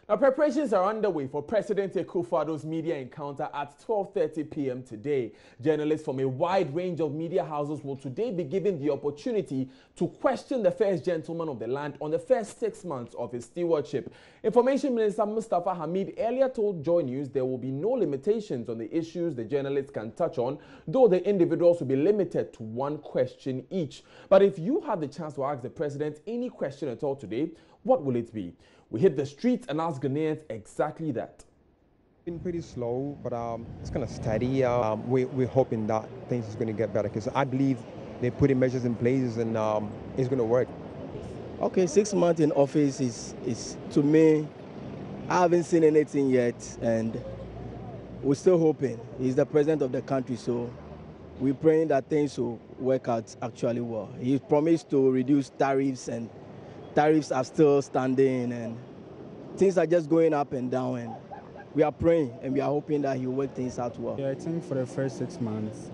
Now, preparations are underway for President Akufo-Addo's media encounter at 12:30 p.m. today. Journalists from a wide range of media houses will today be given the opportunity to question the first gentleman of the land on the first 6 months of his stewardship. Information Minister Mustafa Hamid earlier told Joy News there will be no limitations on the issues the journalists can touch on, though the individuals will be limited to one question each. But if you have the chance to ask the president any question at all today, what will it be? We hit the streets and ask Ghanaians exactly that. Been pretty slow, but it's kind of steady. We're hoping that things is going to get better because I believe they're putting measures in place and it's going to work. Okay, 6 months in office is to me, I haven't seen anything yet, and we're still hoping. He's the president of the country, so we're praying that things will work out actually well. He promised to reduce tariffs, and tariffs are still standing, and things are just going up and down, and we are praying and we are hoping that he'll work things out well. Yeah, I think for the first 6 months,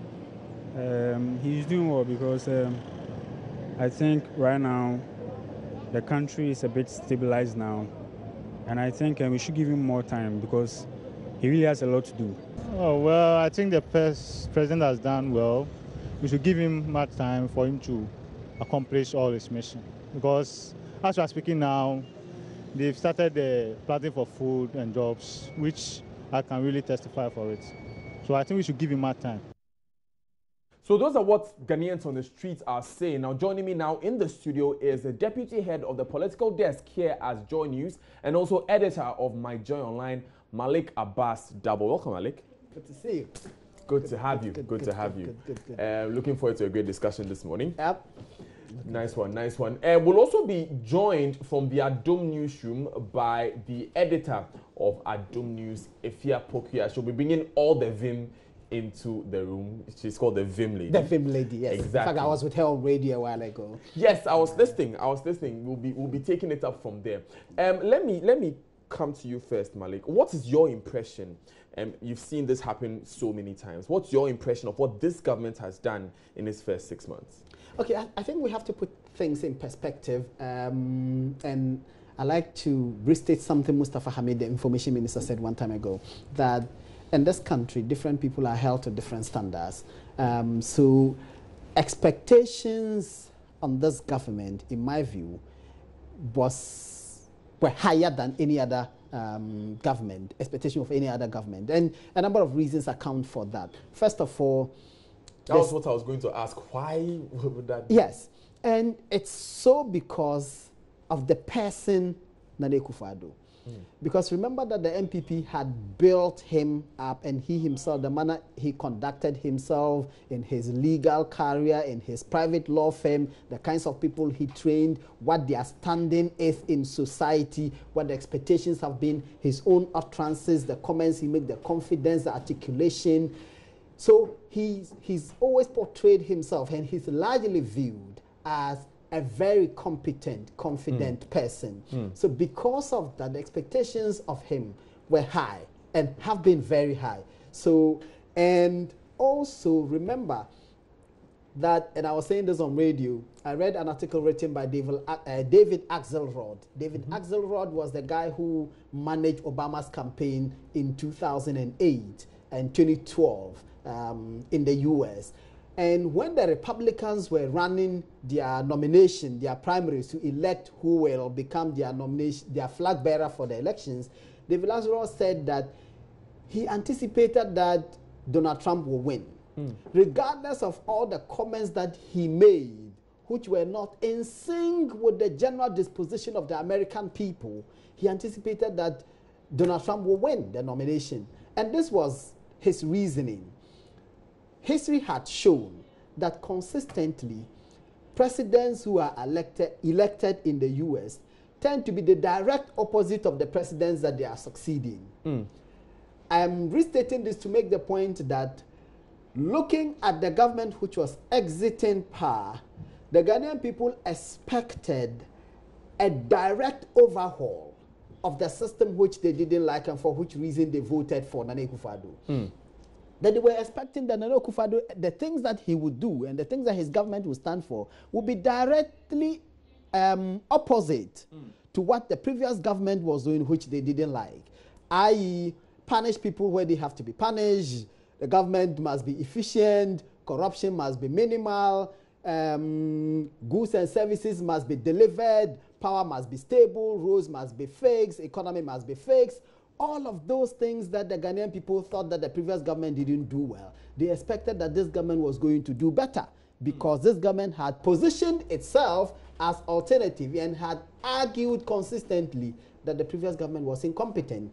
he's doing well because I think right now the country is a bit stabilized now, and I think we should give him more time because he really has a lot to do. Oh, well, I think the president has done well. We should give him more time for him to accomplish all his mission because as we are speaking now, they've started the planting for food and jobs, which I can really testify for it. So I think we should give him more time. So those are what Ghanaians on the streets are saying. Now, joining me now in the studio is the deputy head of the political desk here at Joy News and also editor of My Joy Online, Malik Abbas Dabo. Welcome, Malik. Good to see you. Good to have you. Good to have you. Looking forward to a great discussion this morning. Yep. Nice one, nice one. We'll also be joined from the Adom newsroom by the editor of Adom News, Efia Pokia. She'll be bringing all the vim into the room. She's called the Vim Lady. The Vim Lady, yes. Exactly. In fact, I was with her on radio a while ago. Yes, I was listening. We'll be taking it up from there. Let me come to you first, Malik. What is your impression? You've seen this happen so many times. What's your impression of what this government has done in its first 6 months? Okay, I think we have to put things in perspective. And I like to restate something Mustafa Hamid, the information minister, said one time ago, that in this country, different people are held to different standards. So expectations on this government, in my view, were higher than any other government, expectation of any other government. And a number of reasons account for that. First of all, that was what I was going to ask. Why would that be? Yes, and it's so because of the person Nana Akufo-Addo. Because remember that the MPP had built him up, and he himself, the manner he conducted himself in his legal career, in his private law firm, the kinds of people he trained, what their standing is in society, what the expectations have been, his own utterances, the comments he made, the confidence, the articulation. So he's always portrayed himself, and he's largely viewed as a very competent, confident person. So because of that, the expectations of him were high and have been very high. So, and also remember that, and I was saying this on radio, I read an article written by David Axelrod. David Axelrod was the guy who managed Obama's campaign in 2008 and 2012 in the US. And when the Republicans were running their nomination, their primaries to elect who will become their flag bearer for the elections, David Axelrod said that he anticipated that Donald Trump will win. Regardless of all the comments that he made, which were not in sync with the general disposition of the American people, he anticipated that Donald Trump will win the nomination. And this was his reasoning. History had shown that consistently, presidents who are elected in the U.S. tend to be the direct opposite of the presidents that they are succeeding. I am restating this to make the point that looking at the government which was exiting power, the Ghanaian people expected a direct overhaul of the system which they didn't like and for which reason they voted for Nana Akufo-Addo. That they were expecting that Nana Akufo-Addo, the things that he would do and the things that his government would stand for would be directly opposite to what the previous government was doing, which they didn't like, i.e., punish people where they have to be punished, the government must be efficient, corruption must be minimal, goods and services must be delivered, power must be stable, roads must be fixed, economy must be fixed. All of those things that the Ghanaian people thought that the previous government didn't do well, they expected that this government was going to do better, because this government had positioned itself as alternative and had argued consistently that the previous government was incompetent.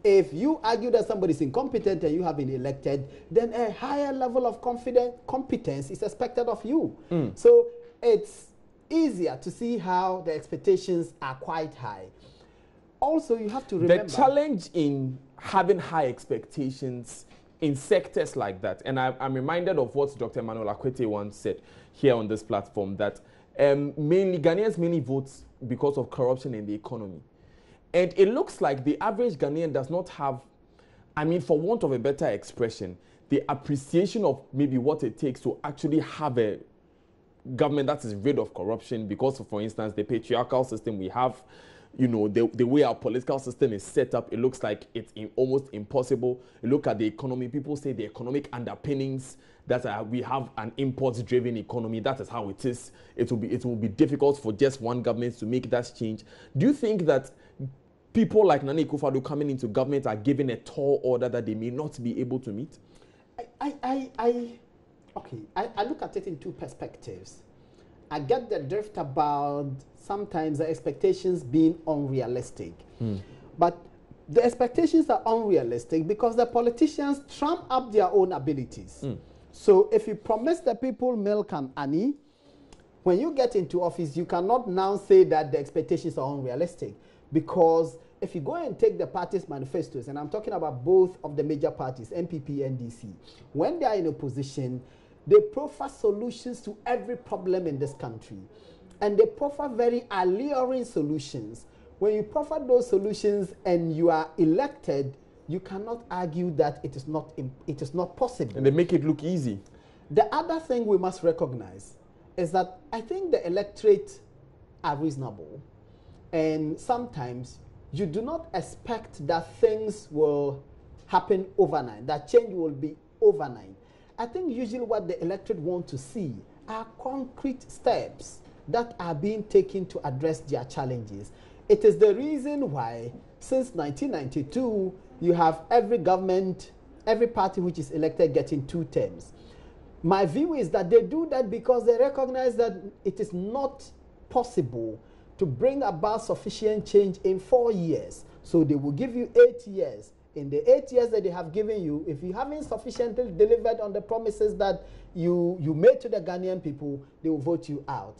If you argue that somebody is incompetent and you have been elected, then a higher level of competence is expected of you. So it's easier to see how the expectations are quite high. Also, you have to remember the challenge in having high expectations in sectors like that, and I'm reminded of what Dr. Emmanuel Akwete once said here on this platform, that Ghanaians mainly vote because of corruption in the economy. And it looks like the average Ghanaian does not have, I mean, for want of a better expression, the appreciation of maybe what it takes to actually have a government that is rid of corruption, because of, for instance, the patriarchal system we have, you know, the way our political system is set up, it looks like it's almost impossible. You look at the economy, people say the economic underpinnings, that we have an import-driven economy. That is how it is. It will be difficult for just one government to make that change. Do you think that people like Nana Akufo-Addo coming into government are given a tall order that they may not be able to meet? I look at it in two perspectives. I get the drift about sometimes the expectations being unrealistic. But the expectations are unrealistic because the politicians trump up their own abilities. So if you promise the people milk and honey, when you get into office, you cannot now say that the expectations are unrealistic, because if you go and take the parties' manifestos, and I'm talking about both of the major parties, NPP and NDC, when they are in a position, they proffer solutions to every problem in this country. And they proffer very alluring solutions. When you proffer those solutions and you are elected, you cannot argue that it is not possible. And they make it look easy. The other thing we must recognize is that I think the electorate are reasonable. And sometimes you do not expect that things will happen overnight, that change will be overnight. I think usually what the electorate want to see are concrete steps that are being taken to address their challenges. It is the reason why, since 1992, you have every government, every party which is elected getting 2 terms. My view is that they do that because they recognize that it is not possible to bring about sufficient change in 4 years. So they will give you 8 years. In the 8 years that they have given you, if you haven't sufficiently delivered on the promises that you made to the Ghanaian people, they will vote you out.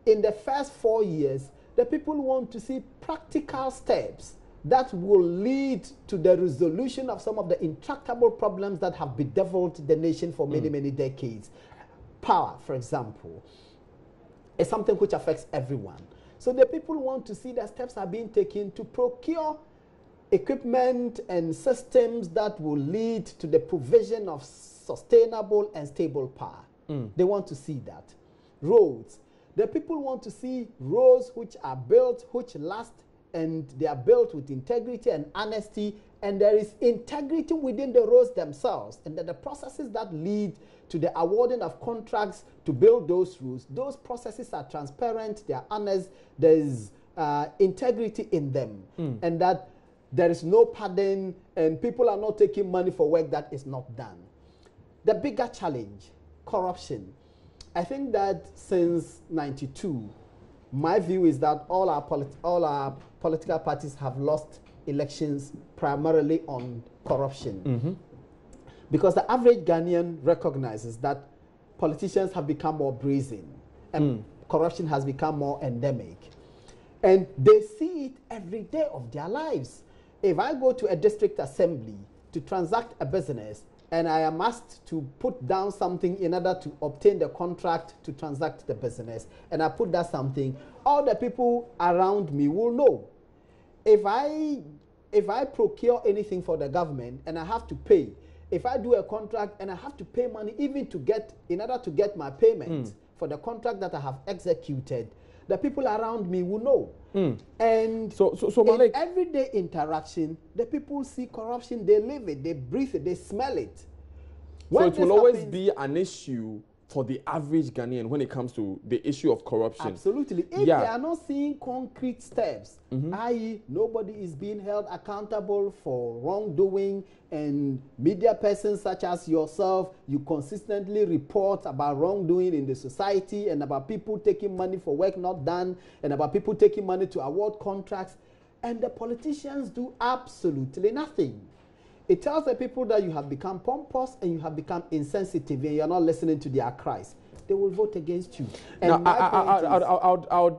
In the first 4 years, the people want to see practical steps that will lead to the resolution of some of the intractable problems that have bedeviled the nation for many, many decades. Power, for example, is something which affects everyone. So the people want to see that steps are being taken to procure equipment and systems that will lead to the provision of sustainable and stable power. They want to see that. Roads. The people want to see roads which are built, which last, and they are built with integrity and honesty, and there is integrity within the roads themselves, and that the processes that lead to the awarding of contracts to build those roads, those processes are transparent, they are honest, there is integrity in them, and that there is no padding, and people are not taking money for work that is not done. The bigger challenge, corruption. I think that since '92, my view is that all our political parties have lost elections primarily on corruption. Because the average Ghanaian recognizes that politicians have become more brazen and corruption has become more endemic. And they see it every day of their lives. If I go to a district assembly to transact a business and I am asked to put down something in order to obtain the contract to transact the business, and I put that something, all the people around me will know. If I procure anything for the government and I have to pay, if I do a contract and I have to pay money even in order to get my payment for the contract that I have executed, the people around me will know. And So in Malik, everyday interaction, the people see corruption, they live it, they breathe it, they smell it. so When it will this always happens- be an issue for the average Ghanaian when it comes to the issue of corruption. Absolutely. If Yeah. they are not seeing concrete steps, i.e., nobody is being held accountable for wrongdoing, and media persons such as yourself, you consistently report about wrongdoing in the society and about people taking money for work not done and about people taking money to award contracts, and the politicians do absolutely nothing. It tells the people that you have become pompous and you have become insensitive and you're not listening to their cries. They will vote against you. And Now,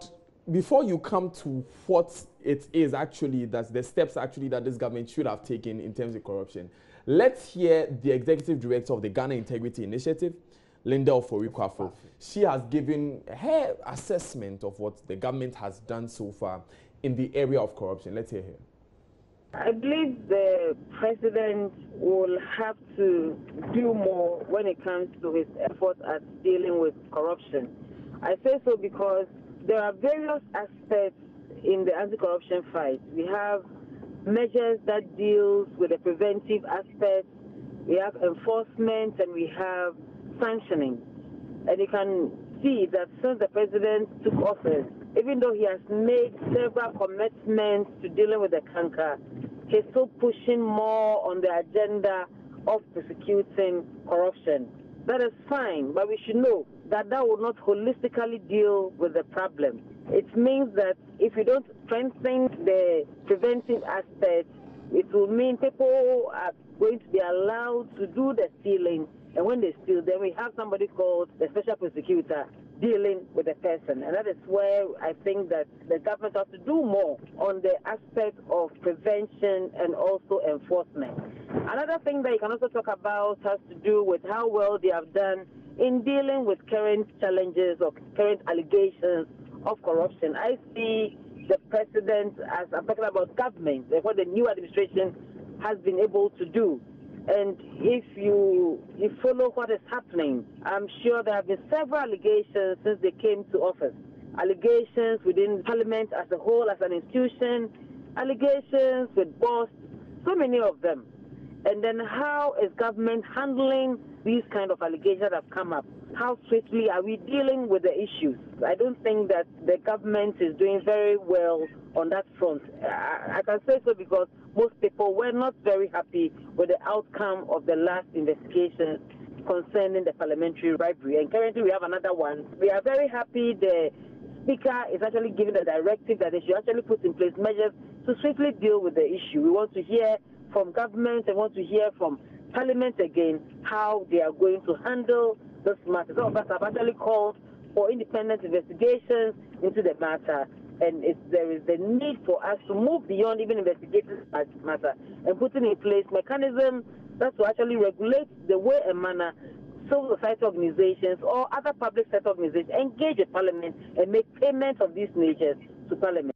before you come to what it is actually, that's the steps actually that this government should have taken in terms of corruption, let's hear the executive director of the Ghana Integrity Initiative, Linda Ofori-Kwafo. She has given her assessment of what the government has done so far in the area of corruption. Let's hear her. I believe the president will have to do more when it comes to his efforts at dealing with corruption. I say so because there are various aspects in the anti-corruption fight. We have measures that deals with the preventive aspect, we have enforcement, and we have sanctioning. And you can see that since the president took office, even though he has made several commitments to dealing with the canker, he's still pushing more on the agenda of persecuting corruption. That is fine, but we should know that that will not holistically deal with the problem. It means that if you don't strengthen the preventive aspect, it will mean people are going to be allowed to do the stealing, and when they steal, then we have somebody called the special prosecutor dealing with the person. And that is where I think that the government has to do more on the aspect of prevention and also enforcement. Another thing that you can also talk about has to do with how well they have done in dealing with current challenges or current allegations of corruption. I see the president, as I'm talking about government, what the new administration has been able to do. And if you follow what is happening, I'm sure there have been several allegations since they came to office. Allegations within Parliament as a whole, as an institution, allegations with boss, so many of them. And then how is government handling these kind of allegations that have come up? How swiftly are we dealing with the issues? I don't think that the government is doing very well on that front. I can say so because most people were not very happy with the outcome of the last investigation concerning the parliamentary bribery. And currently we have another one. We are very happy the Speaker is actually giving a directive that they should actually put in place measures to swiftly deal with the issue. We want to hear from government and want to hear from Parliament again how they are going to handle this matter. Some of us have actually called for independent investigations into the matter, and there is the need for us to move beyond even investigating this matter and putting in place mechanisms that will actually regulate the way and manner civil society organizations or other public sector organizations engage with Parliament and make payments of these natures to Parliament.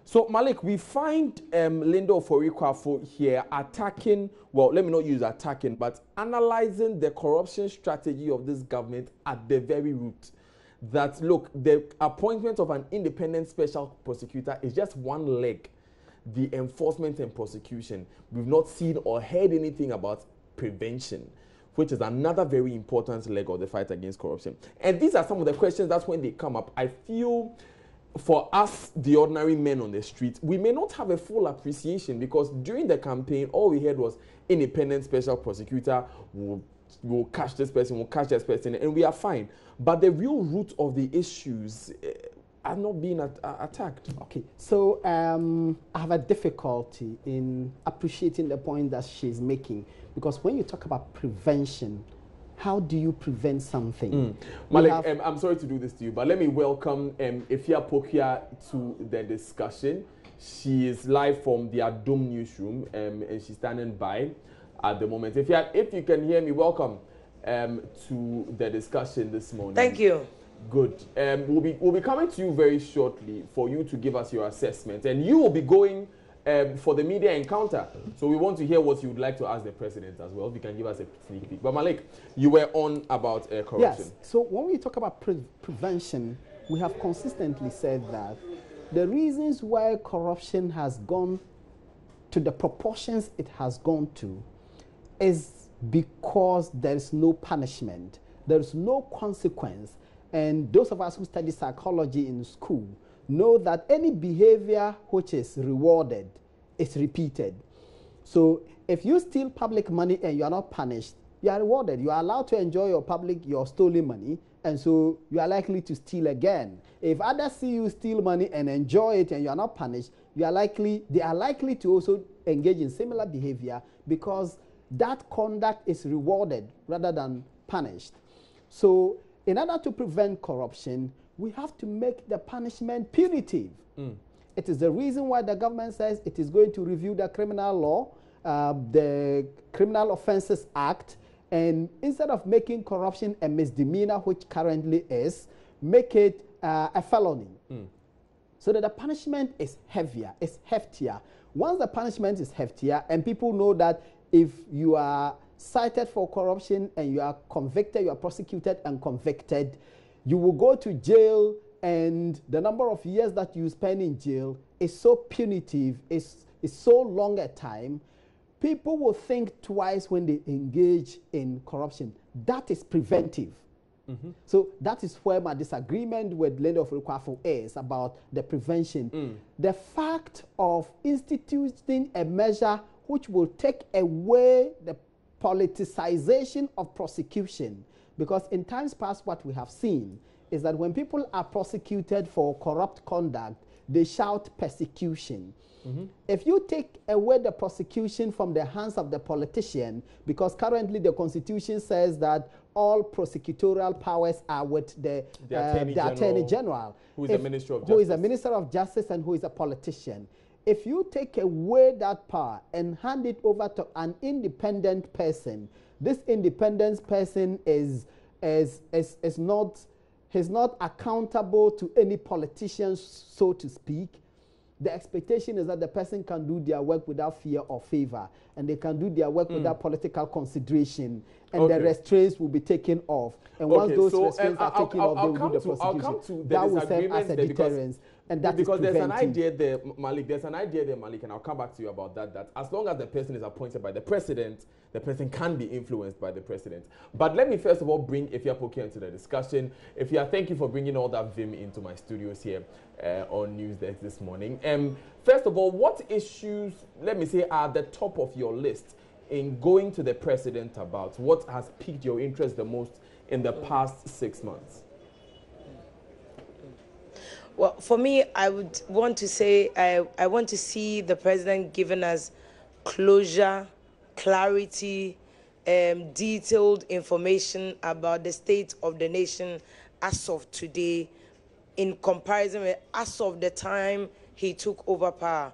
So, Malik, we find Linda Ofori-Kwafo here attacking, well, let me not use attacking, but analyzing the corruption strategy of this government at the very root. That, look, the appointment of an independent special prosecutor is just one leg, the enforcement and prosecution. We've not seen or heard anything about prevention, which is another very important leg of the fight against corruption. And these are some of the questions that when they come up, I feel for us, the ordinary men on the street, we may not have a full appreciation because during the campaign, all we heard was independent special prosecutor will catch this person, will catch this person, and we are fine. But the real root of the issues are not being attacked. Okay, so I have a difficulty in appreciating the point that she's making because when you talk about prevention, how do you prevent something? Malik, I'm sorry to do this to you, but let me welcome Efia Pokia to the discussion. She is live from the Adom newsroom and she's standing by at the moment. Efia, if you can hear me, welcome to the discussion this morning. Thank you. Good. We'll be coming to you very shortly for you to give us your assessment, and you will be going for the media encounter. So we want to hear what you would like to ask the president as well. If you can give us a sneak peek. But Malik, you were on about corruption. Yes. So when we talk about prevention, we have consistently said that the reasons why corruption has gone to the proportions it has gone to is because there is no punishment, there is no consequence. And those of us who study psychology in school know that any behavior which is rewarded is repeated. So if you steal public money and you are not punished, you are rewarded. You are allowed to enjoy your stolen money, and so you are likely to steal again. If others see you steal money and enjoy it and you are not punished, they are likely to also engage in similar behavior, because that conduct is rewarded rather than punished. So in order to prevent corruption, we have to make the punishment punitive. It is the reason why the government says it is going to review the criminal law, the Criminal Offences Act, and instead of making corruption a misdemeanor, which currently is, make it a felony. So that the punishment is heavier, it's heftier. Once the punishment is heftier, and people know that if you are cited for corruption and you are convicted, you are prosecuted and convicted, you will go to jail, and the number of years that you spend in jail is so punitive, is so long a time, people will think twice when they engage in corruption. That is preventive. So that is where my disagreement with Linda Oforikwo is about the prevention. The fact of instituting a measure which will take away the politicization of prosecution, because in times past what we have seen is that when people are prosecuted for corrupt conduct, they shout persecution. If you take away the prosecution from the hands of the politician, because currently the Constitution says that all prosecutorial powers are with the Attorney General, who is the Minister of Justice. Who is a Minister of Justice and who is a politician. If you take away that power and hand it over to an independent person, this independent person is not accountable to any politician, so to speak. The expectation is that the person can do their work without fear or favor, and they can do their work without political consideration, and the restraints will be taken off. And once those restraints are taken off, they will do the prosecution. That will serve as a deterrence. And that because is there's an idea there, Malik. There's an idea there, Malik, and I'll come back to you about that. That as long as the person is appointed by the president, the person can be influenced by the president. But let me first of all bring Efia Poku into the discussion. Efia, thank you for bringing all that vim into my studios here on Newsdesk this morning. First of all, what issues, let me say, are the top of your list in going to the president about? What has piqued your interest the most in the past 6 months? Well, for me, I would want to say I want to see the president giving us closure, clarity, detailed information about the state of the nation as of today, in comparison with as of the time he took over power.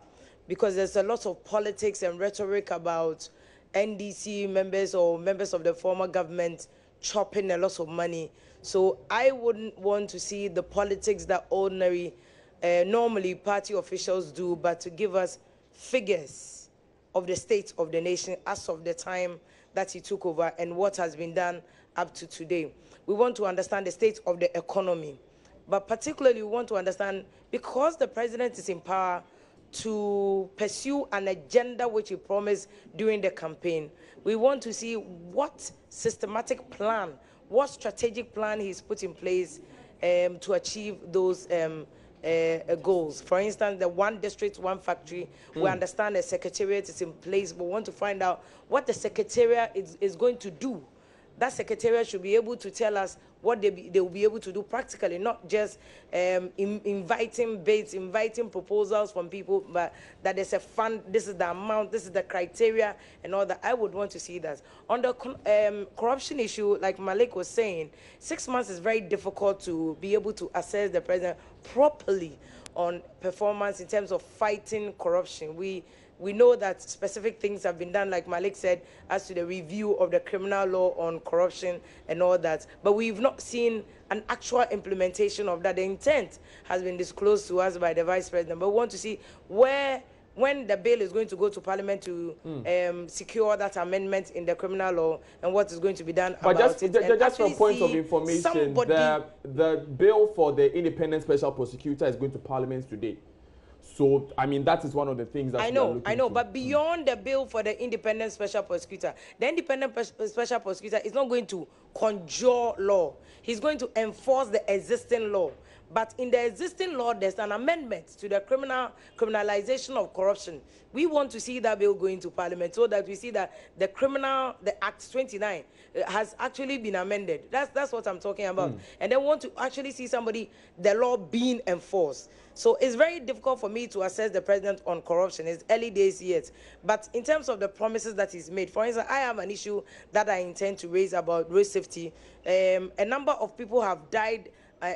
Because there's a lot of politics and rhetoric about NDC members or members of the former government chopping a lot of money. So I wouldn't want to see the politics that normally party officials do, but to give us figures of the state of the nation as of the time that he took over and what has been done up to today. We want to understand the state of the economy, but particularly we want to understand, because the president is in power, to pursue an agenda which he promised during the campaign. We want to see what systematic plan, what strategic plan he's put in place to achieve those goals. For instance, the one district, one factory, we understand the secretariat is in place, but we want to find out what the secretariat is going to do. That secretariat should be able to tell us what they will be able to do practically, not just inviting bids, inviting proposals from people, but that there's a fund, this is the amount, this is the criteria, and all that. I would want to see that. On the corruption issue, like Malik was saying, 6 months is very difficult to be able to assess the president properly on performance in terms of fighting corruption. We know that specific things have been done, like Malik said, as to the review of the criminal law on corruption and all that. But we've not seen an actual implementation of that. The intent has been disclosed to us by the Vice President. But we want to see where when the bill is going to go to Parliament to secure that amendment in the criminal law and what is going to be done but about it. Just for point of information, the bill for the independent special prosecutor is going to Parliament today. So, I mean, that is one of the things that I know, but beyond the bill for the independent special prosecutor, the independent special prosecutor is not going to conjure law. He's going to enforce the existing law. But in the existing law, there's an amendment to the criminalization of corruption. We want to see that bill going to Parliament so that we see that the Act 29 has actually been amended. That's what I'm talking about. And then we want to actually see the law being enforced. So it's very difficult for me to assess the president on corruption. It's early days yet. But in terms of the promises that he's made, for instance, I have an issue that I intend to raise about road safety. A number of people have died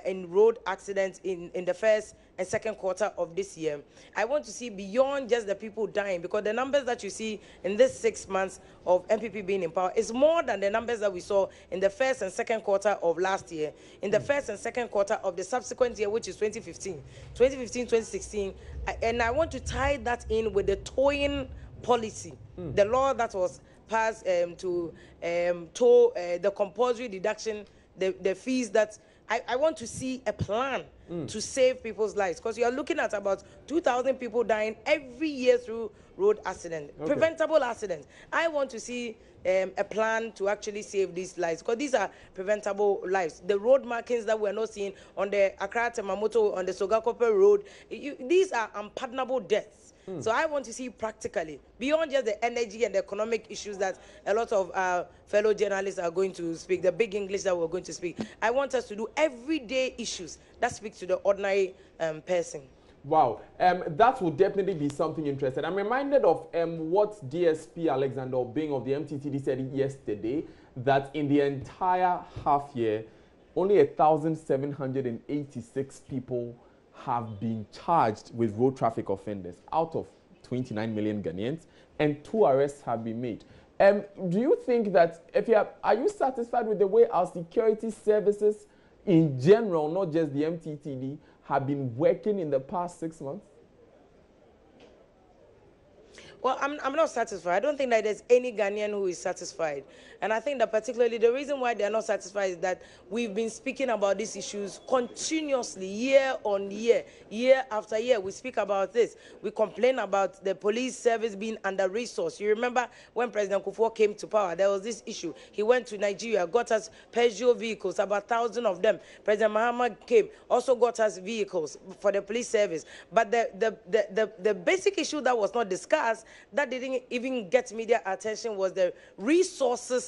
in road accidents in the first and second quarter of this year. I want to see beyond just the people dying, because the numbers that you see in this 6 months of MPP being in power is more than the numbers that we saw in the first and second quarter of last year, in the first and second quarter of the subsequent year, which is 2015, 2016. And I want to tie that in with the towing policy, the law that was passed to tow the compulsory deduction, the fees that I want to see a plan to save people's lives, because you are looking at about 2,000 people dying every year through road accidents, preventable accidents. I want to see a plan to actually save these lives, because these are preventable lives. The road markings that we're not seeing on the Accra Temamoto, on the Sogakope Road, these are unpardonable deaths. So I want to see practically, beyond just the energy and the economic issues that a lot of fellow journalists are going to speak, the big English that we're going to speak. I want us to do everyday issues that speak to the ordinary person. Wow, that will definitely be something interesting. I'm reminded of what DSP Alexander Obeng of the MTTD said yesterday, that in the entire half year, only 1,786 people have been charged with road traffic offenders out of 29 million Ghanaians, and 2 arrests have been made. Do you think that, are you satisfied with the way our security services in general, not just the MTTD, have been working in the past 6 months? Well, I'm not satisfied. I don't think that there's any Ghanaian who is satisfied. And I think that particularly the reason why they're not satisfied is that we've been speaking about these issues continuously, year on year, year after year. We speak about this. We complain about the police service being under-resourced. You remember when President Kufuor came to power, there was this issue. He went to Nigeria, got us Peugeot vehicles, about 1,000 of them. President Mahama came, also got us vehicles for the police service. But the basic issue that was not discussed, that didn't even get media attention, was the resources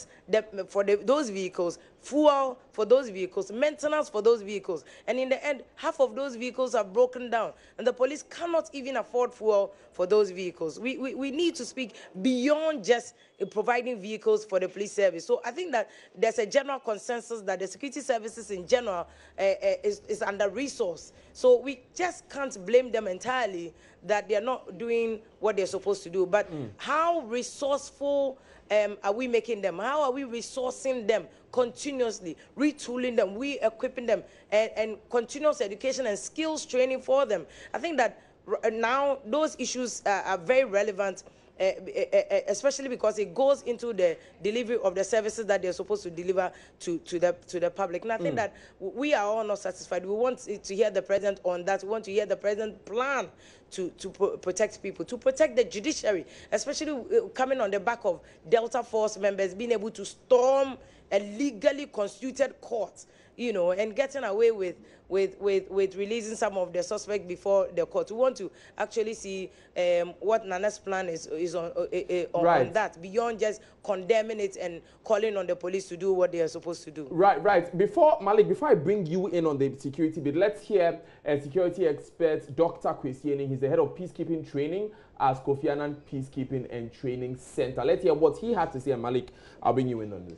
for those vehicles, fuel for those vehicles, maintenance for those vehicles. And in the end, half of those vehicles are broken down, and the police cannot even afford fuel for those vehicles. We need to speak beyond just providing vehicles for the police service. So I think that there's a general consensus that the security services in general is under-resourced. So we just can't blame them entirely that they're not doing what they're supposed to do. But how resourceful are we making them? How are we resourcing them continuously, retooling them, re-equipping them, and continuous education and skills training for them? I think that now those issues are very relevant, especially because it goes into the delivery of the services that they're supposed to deliver to the public. And I think that we are all not satisfied. We want to hear the president on that. We want to hear the president plan to protect people, to protect the judiciary, especially coming on the back of Delta Force members being able to storm a legally constituted court, you know, and getting away with releasing some of the suspects before the court. We want to actually see what Nana's plan is on that, beyond just condemning it and calling on the police to do what they are supposed to do. Right. Before I bring you in on the security bit, let's hear security expert Dr. Kwesi Ening. He's the head of peacekeeping training at Kofi Annan Peacekeeping and Training Center. Let's hear what he had to say. Malik, I'll bring you in on this.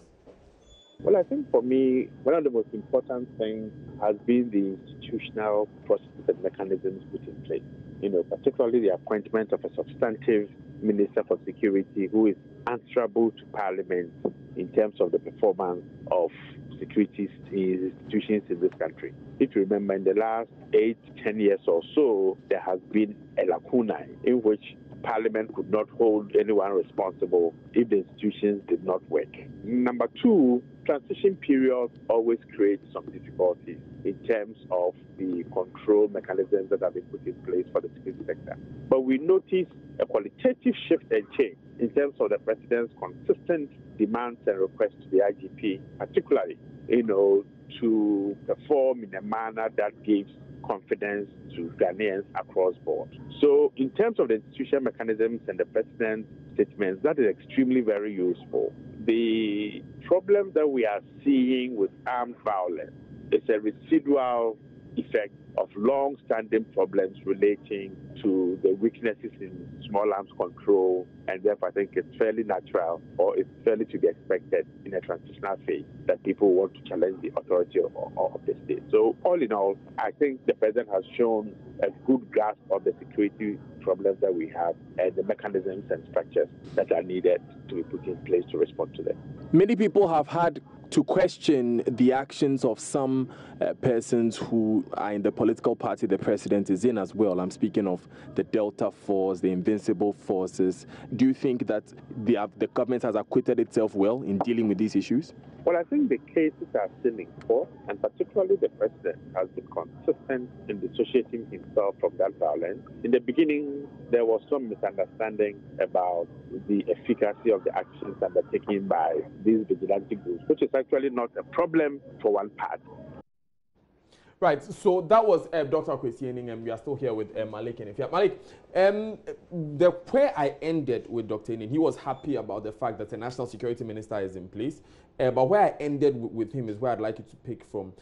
Well, I think for me, one of the most important things has been the institutional processes and mechanisms put in place. You know, particularly the appointment of a substantive Minister for Security who is answerable to Parliament in terms of the performance of security institutions in this country. If you remember, in the last 8 to 10 years or so, there has been a lacuna in which Parliament could not hold anyone responsible if the institutions did not work. Number two, transition periods always create some difficulties in terms of the control mechanisms that have been put in place for the security sector. But we notice a qualitative shift and change in terms of the President's consistent demands and requests to the IGP, particularly, to perform in a manner that gives confidence to Ghanaians across board. So in terms of the institutional mechanisms and the President's statements, that is extremely very useful. The problem that we are seeing with armed violence is a residual effect of long-standing problems relating to the weaknesses in small arms control, and therefore I think it's fairly natural, or it's fairly to be expected in a transitional phase, that people want to challenge the authority of the state. So all in all, I think the President has shown a good grasp of the security problems that we have and the mechanisms and structures that are needed to be put in place to respond to them. Many people have had to question the actions of some persons who are in the political party the President is in as well. I'm speaking of the Delta Force, the Invincible Forces. Do you think that the government has acquitted itself well in dealing with these issues? Well, I think the cases are still in court, and particularly the President has been consistent in dissociating himself from that violence. In the beginning, there was some misunderstanding about the efficacy of the actions undertaken by these vigilante groups, which is actually not a problem for one part. Right, so that was Dr. Kwesi Ening, and we are still here with Malik Enefia. Malik, where I ended with Dr. Ening, he was happy about the fact that the National Security Minister is in place, but where I ended with him is where I'd like you to pick from,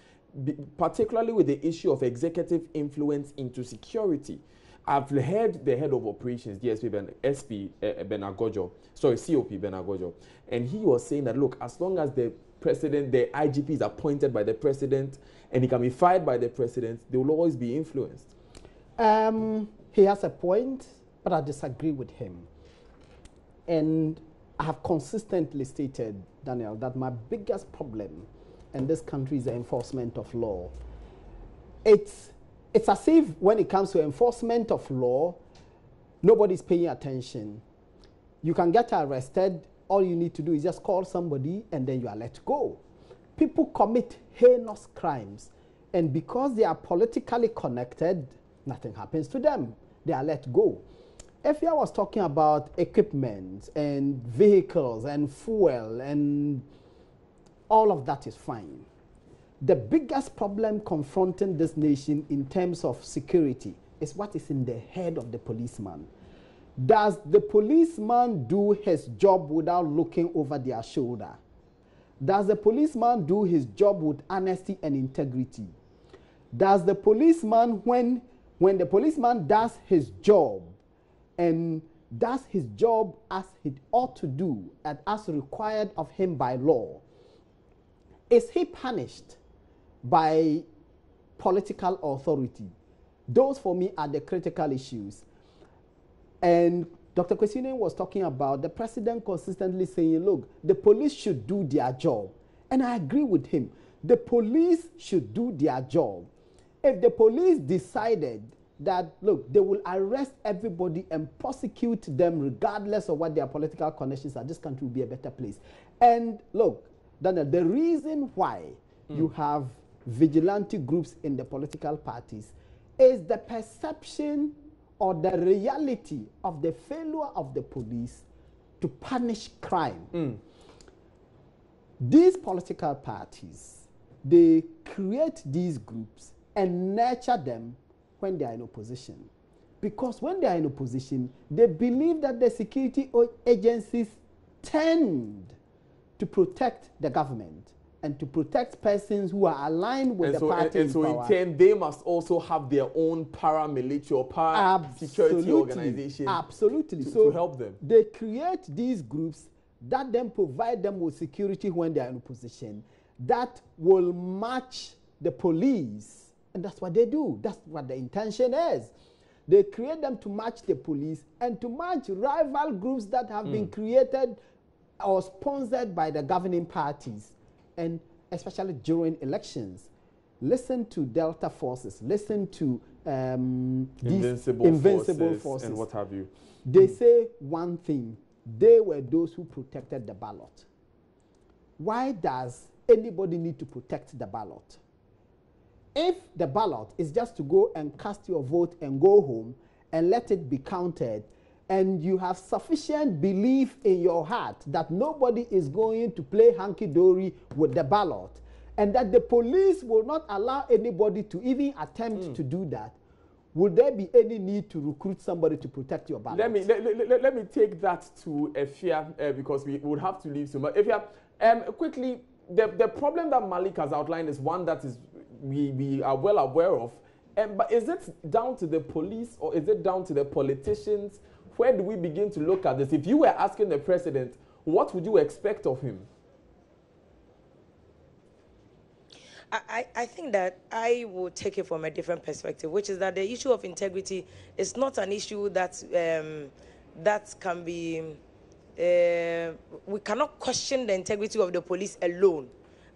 particularly with the issue of executive influence into security. I've heard the head of operations, DSP Benagojo, COP Benagojo, and he was saying that, look, as long as the IGP is appointed by the President and he can be fired by the President, they will always be influenced. He has a point, but I disagree with him. And I have consistently stated, Daniel, that my biggest problem in this country is the enforcement of law. It's as if when it comes to enforcement of law, nobody's paying attention. You can get arrested. All you need to do is just call somebody and then you are let go. People commit heinous crimes, and because they are politically connected, nothing happens to them. They are let go. Efia was talking about equipment and vehicles and fuel, and all of that is fine. The biggest problem confronting this nation in terms of security is what is in the head of the policeman. Does the policeman do his job without looking over their shoulder? Does the policeman do his job with honesty and integrity? Does the policeman, when the policeman does his job and does his job as he ought to do and as required of him by law, is he punished by political authority? Those for me are the critical issues. And Dr. Kwesi Ening was talking about the President consistently saying, look, the police should do their job. And I agree with him. The police should do their job. If the police decided that, look, they will arrest everybody and prosecute them regardless of what their political connections are, this country will be a better place. And look, Daniel, the reason why you have vigilante groups in the political parties is the perception or the reality of the failure of the police to punish crime. These political parties, they create these groups and nurture them when they are in opposition. Because when they are in opposition, they believe that the security agencies tend to protect the government and to protect persons who are aligned with the party in power. And so in turn, they must also have their own paramilitary or security organization. Absolutely. To help them. They create these groups that then provide them with security when they are in opposition that will match the police. And that's what they do. That's what the intention is. They create them to match the police and to match rival groups that have been created or sponsored by the governing parties. And especially during elections. Listen to Delta forces, listen to invincible forces and what have you. They say one thing: they were those who protected the ballot. Why does anybody need to protect the ballot? If the ballot is just to go and cast your vote and go home and let it be counted, and you have sufficient belief in your heart that nobody is going to play hanky-dory with the ballot, and that the police will not allow anybody to even attempt to do that, would there be any need to recruit somebody to protect your ballot? Let me take that to Efia, because we would have to leave soon. But Efia, quickly, the problem that Malik has outlined is one that is we are well aware of. But is it down to the police or is it down to the politicians? Where do we begin to look at this? If you were asking the president, what would you expect of him? I think that I will take it from a different perspective, which is that the issue of integrity is not an issue that that can be. We cannot question the integrity of the police alone.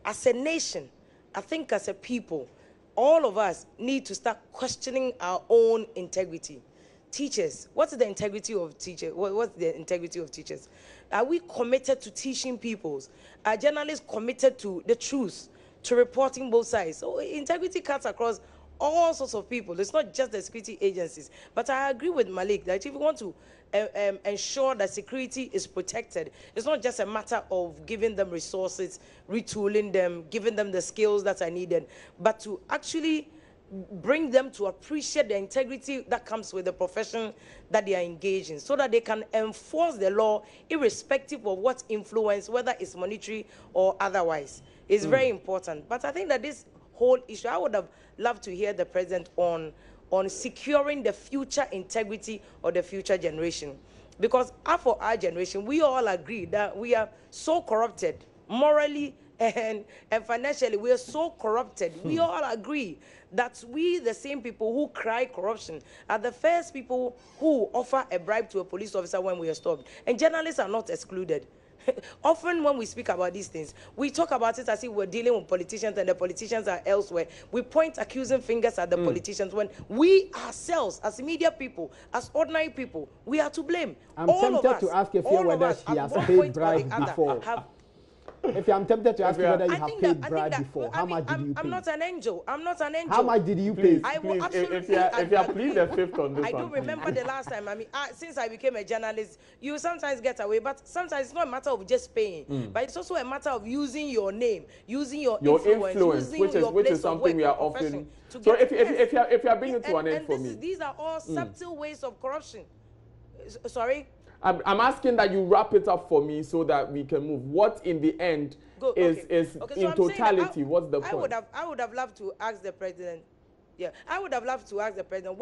As a nation, I think as a people, all of us need to start questioning our own integrity. Teachers, what's the integrity of teachers? What's the integrity of teachers? Are we committed to teaching pupils? Are journalists committed to the truth, to reporting both sides? So integrity cuts across all sorts of people. It's not just the security agencies. But I agree with Malik that if we want to ensure that security is protected, it's not just a matter of giving them resources, retooling them, giving them the skills that are needed, but to actually bring them to appreciate the integrity that comes with the profession that they are engaged in, so that they can enforce the law irrespective of what influence, whether it's monetary or otherwise. It's very important. But I think that this whole issue, I would have loved to hear the president on securing the future integrity of the future generation. Because for our generation, we all agree that we are so corrupted morally and financially. We are so corrupted. We all agree that we, the same people who cry corruption, are the first people who offer a bribe to a police officer when we are stopped. And journalists are not excluded. Often when we speak about these things, we talk about it as if we're dealing with politicians and the politicians are elsewhere. We point accusing fingers at the politicians when we ourselves, as media people, as ordinary people, we are to blame. I'm tempted to ask if whether he has paid bribe before. If I'm tempted to ask you whether you have paid bribe before, how much did you pay? I'm not an angel. I'm not an angel. How much did you pay? I will absolutely. If you are pleading the fifth on this I do remember the last time. I mean, since I became a journalist, you sometimes get away, but sometimes it's not a matter of just paying, but it's also a matter of using your name, using your influence, which is something we are often. So if you are bringing it to an end for me, these are all subtle ways of corruption. Sorry. I'm asking that you wrap it up for me so that we can move. What in the end is so in totality? What's the point? I would have loved to ask the president. Yeah, I would have loved to ask the president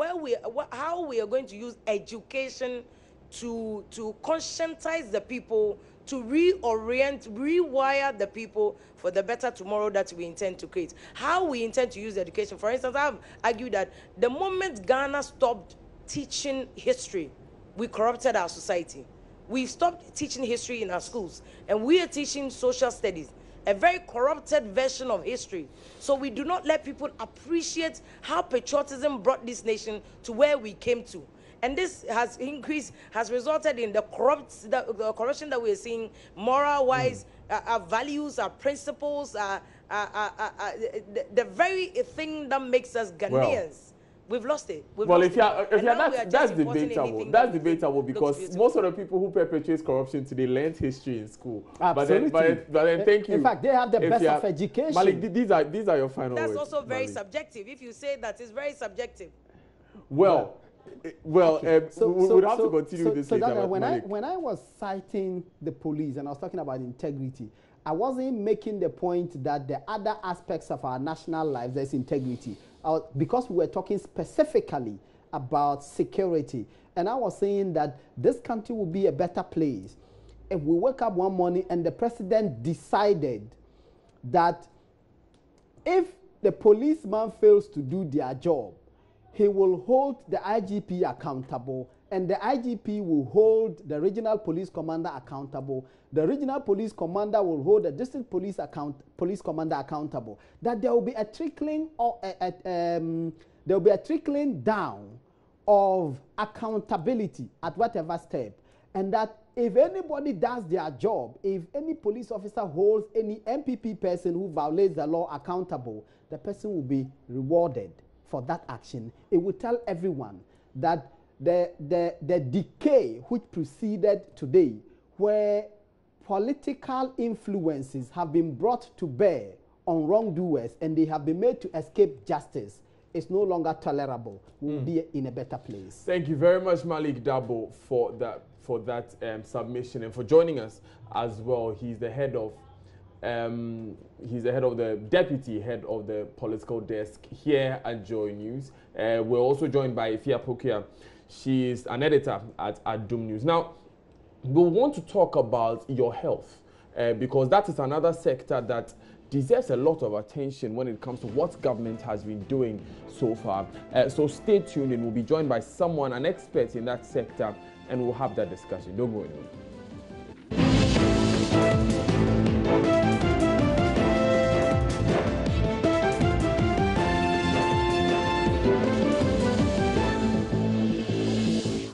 how we are going to use education to conscientize the people, to reorient, rewire the people for the better tomorrow that we intend to create. How we intend to use education. For instance, I've argued that the moment Ghana stopped teaching history, we corrupted our society. We stopped teaching history in our schools, and we are teaching social studies, a very corrupted version of history. So we do not let people appreciate how patriotism brought this nation to where we came to. And this has resulted in the corruption that we are seeing moral-wise, our values, our principles, the very thing that makes us Ghanaians. Well, we've lost it. That's debatable. That's debatable because most of the people who perpetrate corruption today learned history in school. Absolutely. But then thank you. In fact, they have the best of education. Malik, these are your final words. That's also very subjective. If you say that, it's very subjective. Well, okay. We'll have to continue this later. So when I was citing the police and I was talking about integrity, I wasn't making the point that the other aspects of our national lives, there's integrity. Because we were talking specifically about security. And I was saying that this country will be a better place if we wake up one morning and the president decided that if the policeman fails to do their job, he will hold the IGP accountable and the IGP will hold the regional police commander accountable. The regional police commander will hold the district police commander accountable. That there will be a trickling down of accountability at whatever step, and that if anybody does their job, if any police officer holds any MPP person who violates the law accountable, the person will be rewarded for that action. It will tell everyone that the decay which preceded today, where political influences have been brought to bear on wrongdoers and they have been made to escape justice, is no longer tolerable. We'll be in a better place. Thank you very much, Malik Dabo, for that submission and for joining us as well. He's the head of the deputy head of the political desk here at Joy News. We're also joined by Ifia Pokia. She is an editor at Adum News. Now, we want to talk about your health because that is another sector that deserves a lot of attention when it comes to what government has been doing so far. So stay tuned, and we'll be joined by someone, an expert in that sector, and we'll have that discussion. Don't go anywhere.